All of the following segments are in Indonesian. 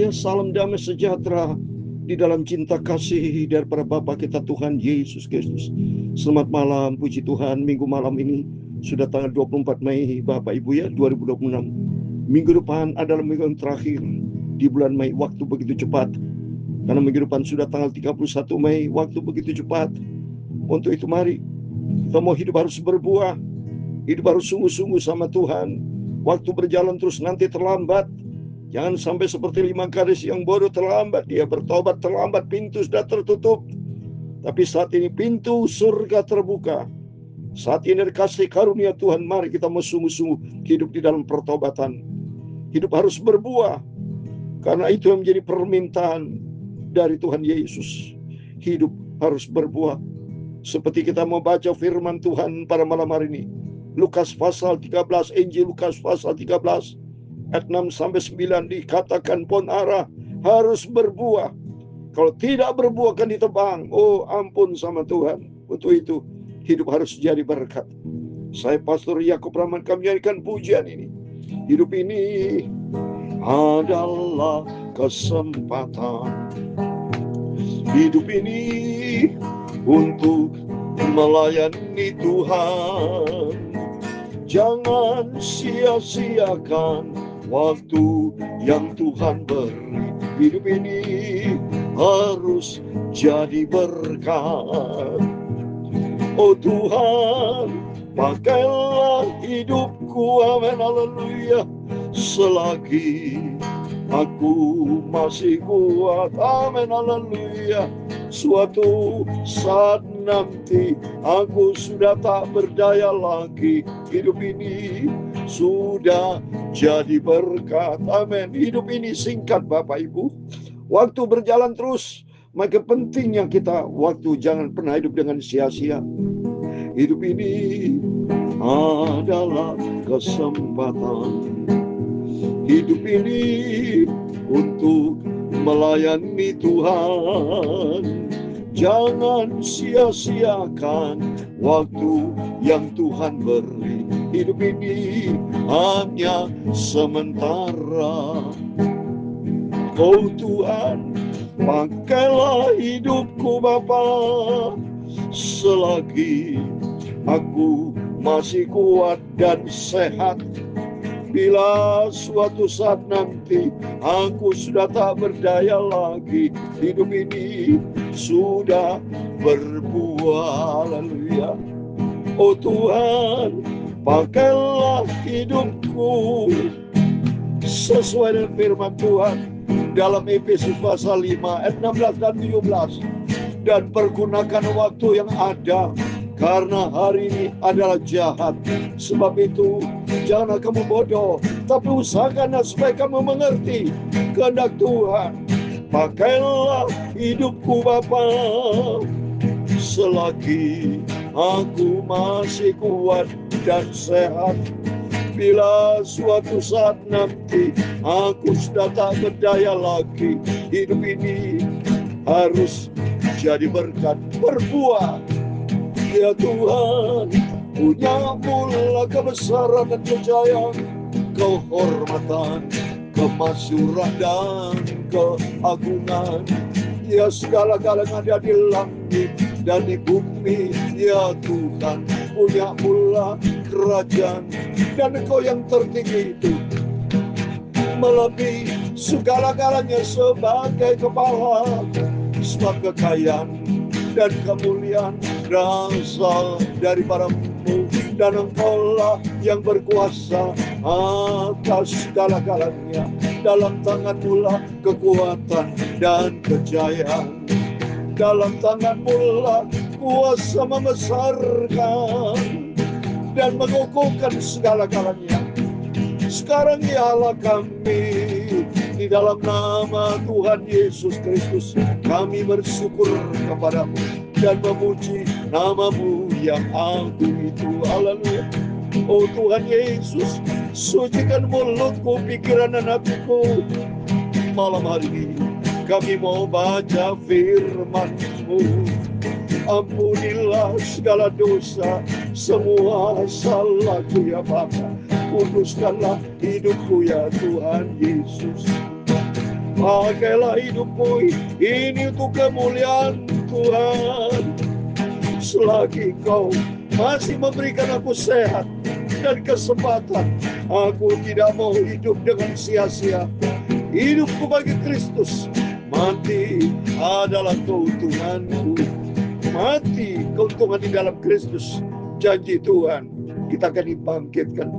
haleluya, salam damai sejahtera di dalam cinta kasih daripada Bapa kita Tuhan Yesus Kristus. Selamat malam, puji Tuhan, minggu malam ini sudah tanggal 24 Mei Bapak Ibu ya, 2026. Minggu depan adalah minggu yang terakhir di bulan Mei. Waktu begitu cepat, karena minggu depan sudah tanggal 31 Mei. Waktu begitu cepat. Untuk itu mari kita mau hidup harus berbuah, hidup harus sungguh-sungguh sama Tuhan. Waktu berjalan terus nanti terlambat. Jangan sampai seperti 5 gadis yang bodoh terlambat. Dia bertobat terlambat, pintu sudah tertutup. Tapi saat ini pintu surga terbuka. Saat ini kasih karunia Tuhan, mari kita mau sungguh-sungguh hidup di dalam pertobatan. Hidup harus berbuah, karena itu yang menjadi permintaan dari Tuhan Yesus. Hidup harus berbuah. Seperti kita mau baca firman Tuhan pada malam hari ini. Lukas pasal 13, Injil Lukas pasal 13. Ayat 6-9 dikatakan pon arah harus berbuah. Kalau tidak berbuah kan ditebang. Oh ampun sama Tuhan. Untuk itu hidup harus jadi berkat. Saya Pastor Yakub Rahman, kami nyanyikan pujian ini. Hidup ini adalah kesempatan. Hidup ini untuk melayani Tuhan. Jangan sia-siakan waktu yang Tuhan beri. Hidup ini harus jadi berkat. Oh Tuhan, pakailah hidupku, amin, haleluya. Selagi aku masih kuat, amin, haleluya. Suatu saat nanti aku sudah tak berdaya lagi. Hidup ini sudah jadi berkat, amin. Hidup ini singkat Bapak Ibu. Waktu berjalan terus, maka pentingnya kita waktu jangan pernah hidup dengan sia-sia. Hidup ini adalah kesempatan. Hidup ini untuk melayani Tuhan. Jangan sia-siakan waktu yang Tuhan beri. Hidup ini hanya sementara. Oh Tuhan, pakailah hidupku Bapa, selagi aku masih kuat dan sehat. Bila suatu saat nanti aku sudah tak berdaya lagi, hidup ini sudah berbuah, haleluya. Oh Tuhan, pakailah hidupku sesuai dengan firman Tuhan dalam Efesus pasal 5 ayat 16 dan 17. Dan pergunakan waktu yang ada, karena hari ini adalah jahat. Sebab itu janganlah kamu bodoh, tapi usahakanlah supaya kamu mengerti kehendak Tuhan. Pakailah hidupku Bapa, selagi aku masih kuat dan sehat. Bila suatu saat nanti aku sudah tak berdaya lagi, hidup ini harus jadi berkat, berbuah. Ya Tuhan, punya-Mulah kebesaran dan kejayaan, kehormatan, kemasyuran dan keagungan. Ya segala-galanya ada di langit dan di bumi. Ya Tuhan, punya-Mulah kerajaan, dan Engkau yang tertinggi itu melebihi segala-galanya sebagai kepala. Sebab kekayaan dan kemuliaan berasal daripadamu, dan Engkaulah yang berkuasa atas segala-galanya. Dalam tangan-Mulah kekuatan dan kejayaan. Dalam tangan-Mulah kuasa membesarkan dan mengukuhkan segala-galanya. Sekarang ya kami di dalam nama Tuhan Yesus Kristus, kami bersyukur kepadamu dan memuji nama-Mu yang agung itu. Haleluya. Oh Tuhan Yesus, sucikan mulutku, pikiran dan hatiku. Malam hari ini kami mau baca firman-Mu. Ampunilah segala dosa, semua salahku ya Bapa. Kuduskanlah hidupku ya Tuhan Yesus. Pakailah hidupku ini untuk kemuliaan Tuhan. Selagi Engkau masih memberikan aku sehat dan kesempatan, aku tidak mau hidup dengan sia-sia. Hidupku bagi Kristus, mati adalah keuntunganku. Mati keuntungan di dalam Kristus. Janji Tuhan, kita akan dibangkitkan.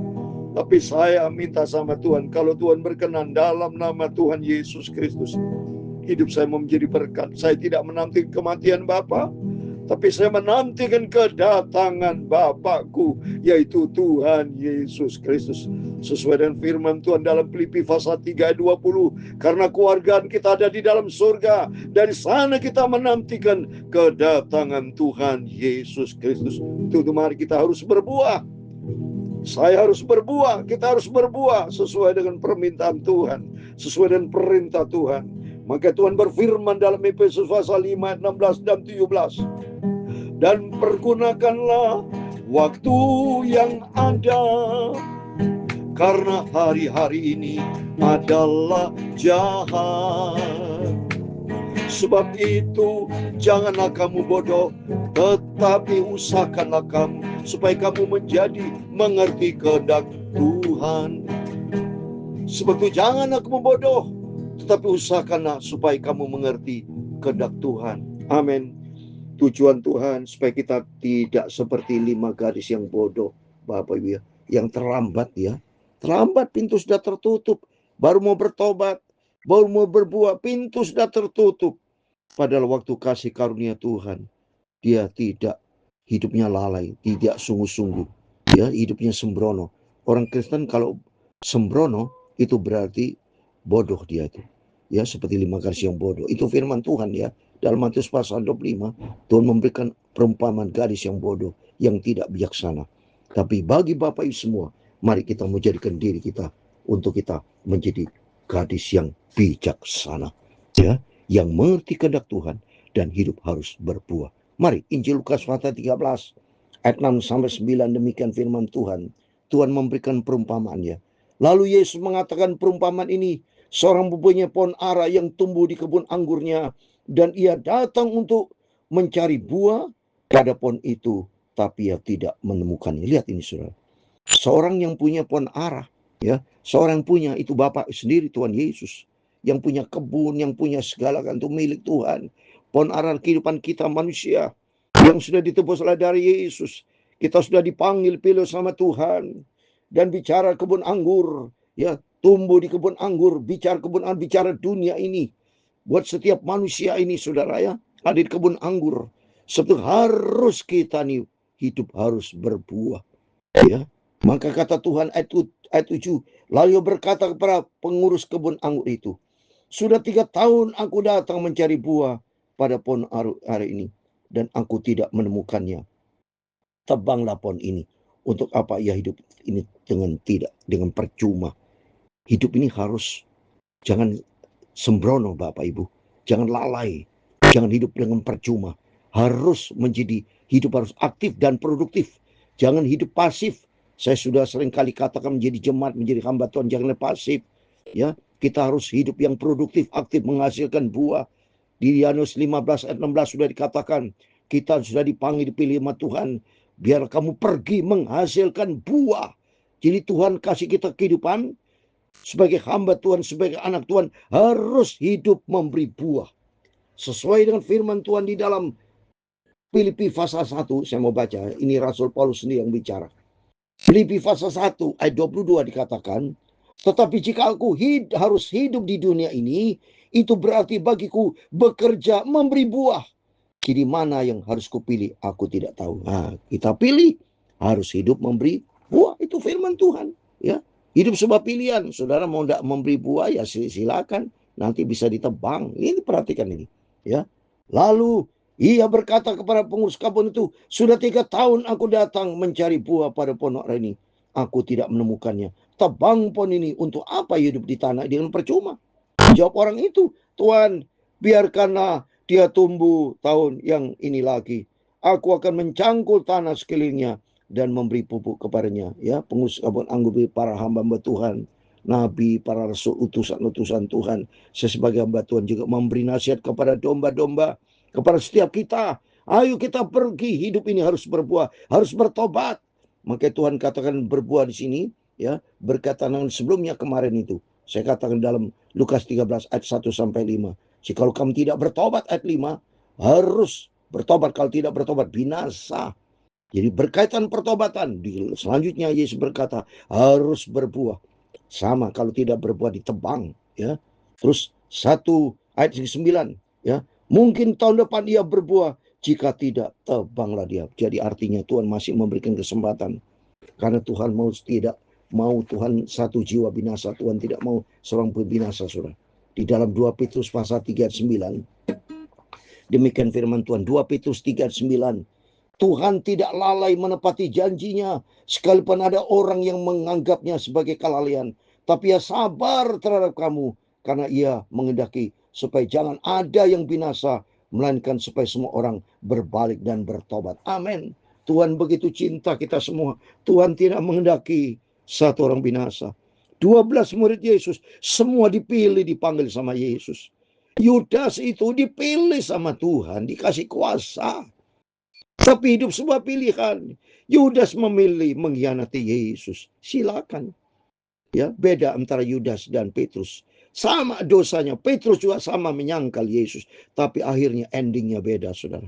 Tapi saya minta sama Tuhan, kalau Tuhan berkenan dalam nama Tuhan Yesus Kristus, hidup saya mau menjadi berkat. Saya tidak menanti kematian Bapa, tapi saya menantikan kedatangan Bapakku, yaitu Tuhan Yesus Kristus. Sesuai dengan firman Tuhan dalam Filipi pasal 3 ayat 20. Karena keluargaan kita ada di dalam surga. Dari sana kita menantikan kedatangan Tuhan Yesus Kristus. Itu mari kita harus berbuah. Saya harus berbuah, kita harus berbuah sesuai dengan permintaan Tuhan, sesuai dengan perintah Tuhan. Maka Tuhan berfirman dalam Efesus pasal 5 ayat 16 dan 17. Dan pergunakanlah waktu yang ada, karena hari-hari ini adalah jahat. Sebab itu janganlah kamu bodoh, tetapi usahakanlah kamu supaya kamu mengerti kehendak Tuhan. Sebab itu janganlah kamu bodoh, tetapi usahakanlah supaya kamu mengerti kehendak Tuhan. Amin. Tujuan Tuhan supaya kita tidak seperti 5 gadis yang bodoh, Bapak Ibu ya, yang terlambat ya. Terlambat, pintu sudah tertutup, baru mau bertobat, baru mau berbuah, pintu sudah tertutup. Padahal waktu kasih karunia Tuhan, dia tidak, hidupnya lalai, tidak sungguh-sungguh, ya, hidupnya sembrono. Orang Kristen kalau sembrono itu berarti bodoh dia itu, ya, seperti 5 gadis yang bodoh. Itu firman Tuhan ya. Dalam Matius pasal 25, Tuhan memberikan perumpamaan gadis yang bodoh, yang tidak bijaksana. Tapi bagi Bapak Ibu semua, mari kita menjadikan diri kita untuk kita menjadi gadis yang bijaksana, ya, yang mengerti kehendak Tuhan dan hidup harus berbuah. Mari, Injil Lukas pasal 13 ayat 6 sampai 9, demikian firman Tuhan. Tuhan memberikan perumpamaannya. Lalu Yesus mengatakan perumpamaan ini, seorang mempunyai pohon ara yang tumbuh di kebun anggurnya, dan ia datang untuk mencari buah pada pohon itu, tapi ia tidak menemukannya. Lihat ini saudara, seorang yang punya pohon ara, ya, seorang yang punya, itu Bapak sendiri Tuhan Yesus, yang punya kebun, yang punya segala kan, itu milik Tuhan. Pohon ara kehidupan kita manusia yang sudah ditebus oleh dari Yesus. Kita sudah dipanggil pilih sama Tuhan dan bicara kebun anggur, ya, tumbuh di kebun anggur, bicara kebun anggur, bicara dunia ini. Buat setiap manusia ini saudara ya, ada di kebun anggur. Sebetulnya harus kita nih hidup harus berbuah, ya. Maka kata Tuhan ayat 7, lalu berkata kepada pengurus kebun anggur itu, sudah 3 tahun aku datang mencari buah pada pohon ara ini, dan aku tidak menemukannya. Tebanglah pohon ini. Untuk apa ia hidup ini dengan percuma? Hidup ini harus, jangan sembrono Bapak Ibu, jangan lalai, jangan hidup dengan percuma. Harus menjadi hidup harus aktif dan produktif. Jangan hidup pasif. Saya sudah sering kali katakan, menjadi jemaat, menjadi hamba Tuhan, jangan pasif. Ya, kita harus hidup yang produktif, aktif, menghasilkan buah. Di Yohanes 15 ayat 16 sudah dikatakan, kita sudah dipanggil, dipilih sama Tuhan, biar kamu pergi menghasilkan buah. Jadi Tuhan kasih kita kehidupan sebagai hamba Tuhan, sebagai anak Tuhan, harus hidup memberi buah. Sesuai dengan firman Tuhan di dalam Filipi pasal 1, saya mau baca, ini Rasul Paulus sendiri yang bicara. Filipi pasal 1 ayat 22 dikatakan, tetapi jika aku harus hidup di dunia ini, itu berarti bagiku bekerja memberi buah. Jadi mana yang harus kupilih? Aku tidak tahu. Nah, kita pilih harus hidup memberi buah. Itu firman Tuhan. Ya, hidup sebuah pilihan. Saudara mau tidak memberi buah ya silakan. Nanti bisa ditebang. Ini perhatikan ini. Ya. Lalu ia berkata kepada pengurus kebun itu, sudah 3 tahun aku datang mencari buah pada pohon ara ini. Aku tidak menemukannya. Tebang pohon ini, untuk apa hidup di tanah dengan percuma? Jawab orang itu, Tuhan, biarkanlah dia tumbuh tahun yang ini lagi. Aku akan mencangkul tanah sekelilingnya dan memberi pupuk kepadanya. Ya, pengurus kebun anggur, para hamba Tuhan. nabi, para rasul, utusan-utusan Tuhan. Saya sebagai hamba Tuhan juga memberi nasihat kepada domba-domba, kepada setiap kita. Ayo kita pergi, hidup ini harus berbuah, harus bertobat. Maka Tuhan katakan berbuah di sini, ya, berkaitan dengan sebelumnya kemarin itu. Saya katakan dalam Lukas 13 ayat 1 sampai 5. Jika kamu tidak bertobat, ayat 5, harus bertobat. Kalau tidak bertobat, binasa. Jadi berkaitan pertobatan, selanjutnya Yesus berkata harus berbuah. Sama, kalau tidak berbuah ditebang, ya. Terus 1 ayat 9, ya. Mungkin tahun depan dia berbuah, jika tidak tebanglah dia. Jadi artinya Tuhan masih memberikan kesempatan. Karena Tuhan tidak mau Tuhan satu jiwa binasa, Tuhan tidak mau seorang pun binasa, Saudara. Di dalam 2 Petrus pasal 3 ayat 9, demikian firman Tuhan, 2 Petrus 3 ayat 9. Tuhan tidak lalai menepati janjinya, sekalipun ada orang yang menganggapnya sebagai kelalaian. Tapi ia sabar terhadap kamu, karena ia menghendaki supaya jangan ada yang binasa, melainkan supaya semua orang berbalik dan bertobat. Amin. Tuhan begitu cinta kita semua. Tuhan tidak menghendaki satu orang binasa. 12 murid Yesus, semua dipilih, dipanggil sama Yesus. Yudas itu dipilih sama Tuhan, dikasih kuasa. Tapi hidup sebuah pilihan. Yudas memilih mengkhianati Yesus. Silakan. Ya, beda antara Yudas dan Petrus. Sama dosanya. Petrus juga sama menyangkal Yesus. Tapi akhirnya endingnya beda, saudara.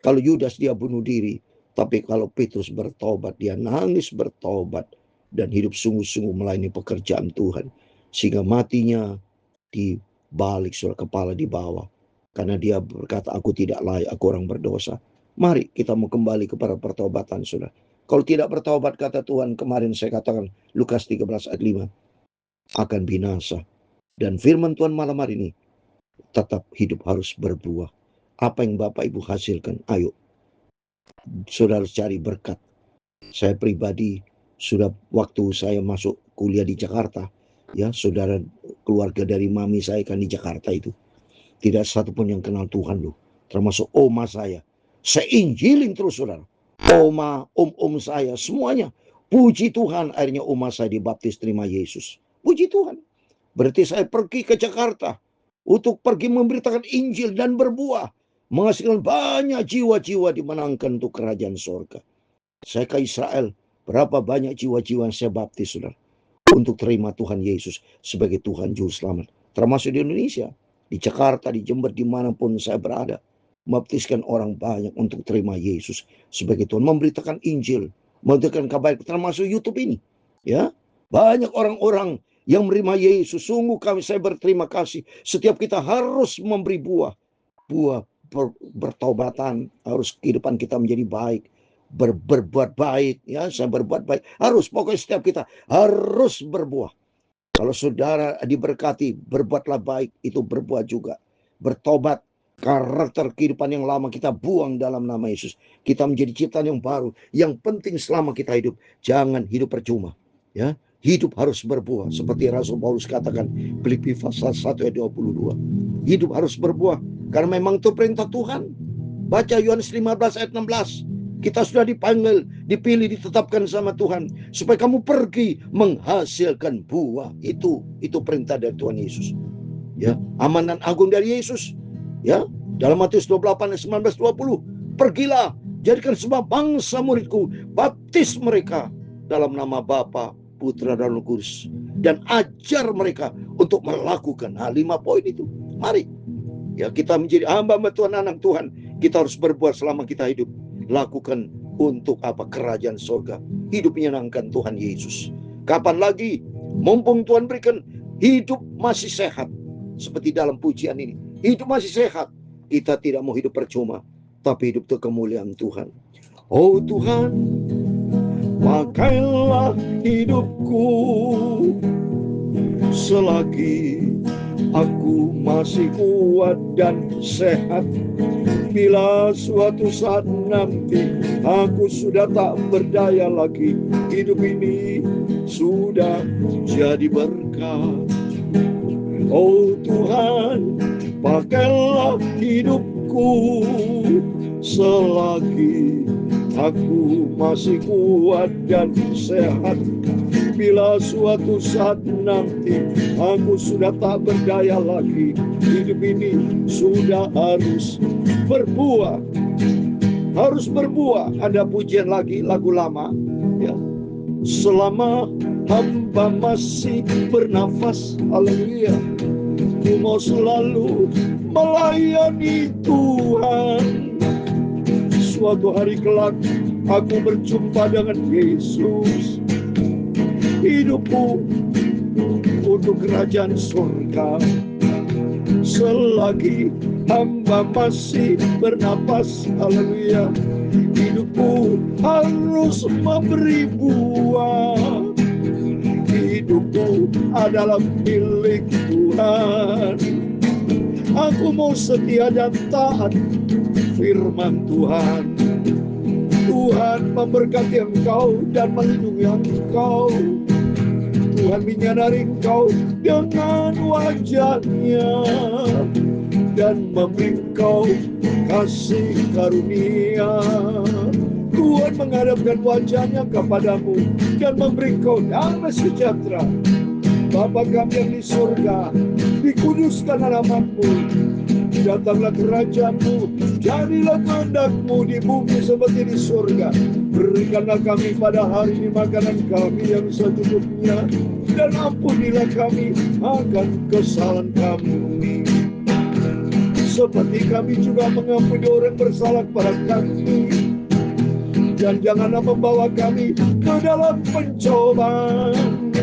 Kalau Yudas dia bunuh diri. Tapi kalau Petrus bertobat, dia nangis bertobat. Dan hidup sungguh-sungguh melayani pekerjaan Tuhan. Sehingga matinya dibalik, saudara, kepala di bawah. Karena dia berkata, aku tidak layak, aku orang berdosa. Mari kita mau kembali kepada pertobatan, saudara. Kalau tidak bertobat, kata Tuhan, kemarin saya katakan, Lukas 13 ayat 5, akan binasa. Dan firman Tuhan malam hari ini, tetap hidup harus berbuah. Apa yang Bapak Ibu hasilkan, ayo. Saudara cari berkat. Saya pribadi, sudah waktu saya masuk kuliah di Jakarta, ya, saudara, keluarga dari mami saya kan di Jakarta itu. Tidak satupun yang kenal Tuhan loh. Termasuk oma saya. Saya injilin terus, saudara. Oma, om saya, semuanya. Puji Tuhan, akhirnya oma saya dibaptis terima Yesus. Puji Tuhan. Berarti saya pergi ke Jakarta untuk pergi memberitakan Injil dan berbuah. Menghasilkan banyak jiwa-jiwa dimenangkan untuk kerajaan sorga. Saya ke Israel. Berapa banyak jiwa-jiwa yang saya baptis, saudara. Untuk terima Tuhan Yesus sebagai Tuhan Juru Selamat. Termasuk di Indonesia. Di Jakarta, di Jember, dimanapun saya berada. Membaptiskan orang banyak untuk terima Yesus sebagai Tuhan, memberitakan Injil, memberitakan kabar, termasuk YouTube ini, ya, banyak orang-orang yang menerima Yesus. Sungguh saya berterima kasih. Setiap kita harus memberi buah bertobatan, harus kehidupan kita menjadi baik, berbuat baik, ya, saya berbuat baik, harus, pokoknya setiap kita harus berbuah. Kalau saudara diberkati, berbuatlah baik, itu berbuah juga. Bertobat, karakter kehidupan yang lama kita buang dalam nama Yesus. Kita menjadi ciptaan yang baru. Yang penting selama kita hidup, jangan hidup percuma. Ya, hidup harus berbuah. Seperti Rasul Paulus katakan, Filipi pasal 1 ayat 22. Hidup harus berbuah. Karena memang itu perintah Tuhan. Baca Yohanes 15 ayat 16. Kita sudah dipanggil, dipilih, ditetapkan sama Tuhan. Supaya kamu pergi menghasilkan buah. Itu perintah dari Tuhan Yesus. Ya, amanat agung dari Yesus. Ya, dalam Matius 28 ayat 19-20, pergilah, jadikan semua bangsa muridku, baptis mereka dalam nama Bapa, Putra dan Roh Kudus, dan ajar mereka untuk melakukan 5 poin itu. Mari, ya, kita menjadi hamba Tuhan, anak Tuhan. Kita harus berbuat selama kita hidup. Lakukan untuk apa? Kerajaan surga. Hidup menyenangkan Tuhan Yesus. Kapan lagi? Mumpung Tuhan berikan hidup masih sehat. Seperti dalam pujian ini. Hidup masih sehat. Kita tidak mau hidup percuma, tapi hidup untuk kemuliaan Tuhan. Oh Tuhan, pakailah hidupku selagi aku masih kuat dan sehat. Bila suatu saat nanti aku sudah tak berdaya lagi, hidup ini sudah jadi berkat. Oh Tuhan, pakailah hidupku selagi aku masih kuat dan sehat. Bila suatu saat nanti aku sudah tak berdaya lagi, hidup ini sudah harus berbuah. Harus berbuah. Ada pujian lagi, lagu lama, ya. Selama hamba masih bernafas, haleluya, ku mau selalu melayani Tuhan. Suatu hari kelak aku berjumpa dengan Yesus. Hidupku untuk kerajaan surga. Selagi hamba masih bernapas, haleluya, hidupku harus memberi buah. Hidupku adalah milik Tuhan. Aku mau setia dan taat firman Tuhan. Tuhan memberkati engkau dan melindungi engkau. Tuhan menyadari engkau dengan wajahnya dan memberi engkau kasih karunia. Tuhan menghadapkan wajahnya kepadamu dan memberi engkau damai sejahtera. Bapa kami yang di surga, dikuduskan namamu. Datanglah kerajaanmu, jadilah kehendak-Mu di bumi seperti di surga. Berikanlah kami pada hari ini makanan kami yang secukupnya, dan ampunilah kami akan kesalahan kami, seperti kami juga mengampuni orang bersalah kepada kami. Dan janganlah membawa kami ke dalam pencobaan,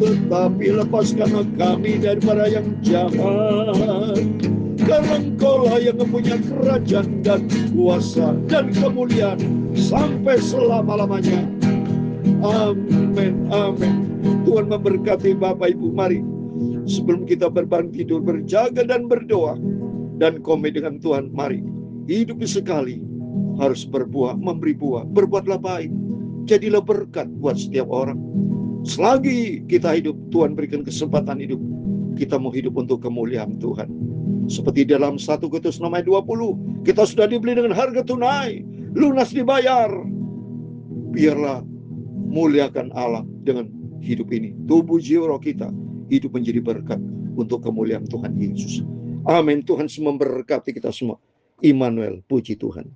tetapi lepaskanlah kami daripada yang jahat. Karena Engkaulah yang mempunyai kerajaan dan kuasa dan kemuliaan sampai selama-lamanya. Amin, amin. Tuhan memberkati Bapak Ibu. Mari sebelum kita berbangun tidur, berjaga dan berdoa dan komit dengan Tuhan. Mari hidup sekali harus berbuah, memberi buah. Berbuatlah baik, jadilah berkat buat setiap orang. Selagi kita hidup, Tuhan berikan kesempatan hidup, kita mau hidup untuk kemuliaan Tuhan. Seperti dalam 1 Korintus 6 ayat 20, kita sudah dibeli dengan harga tunai, lunas dibayar. Biarlah muliakan Allah dengan hidup ini. Tubuh jiwa roh kita hidup menjadi berkat untuk kemuliaan Tuhan Yesus. Amin. Tuhan semua memberkati kita semua. Immanuel, puji Tuhan.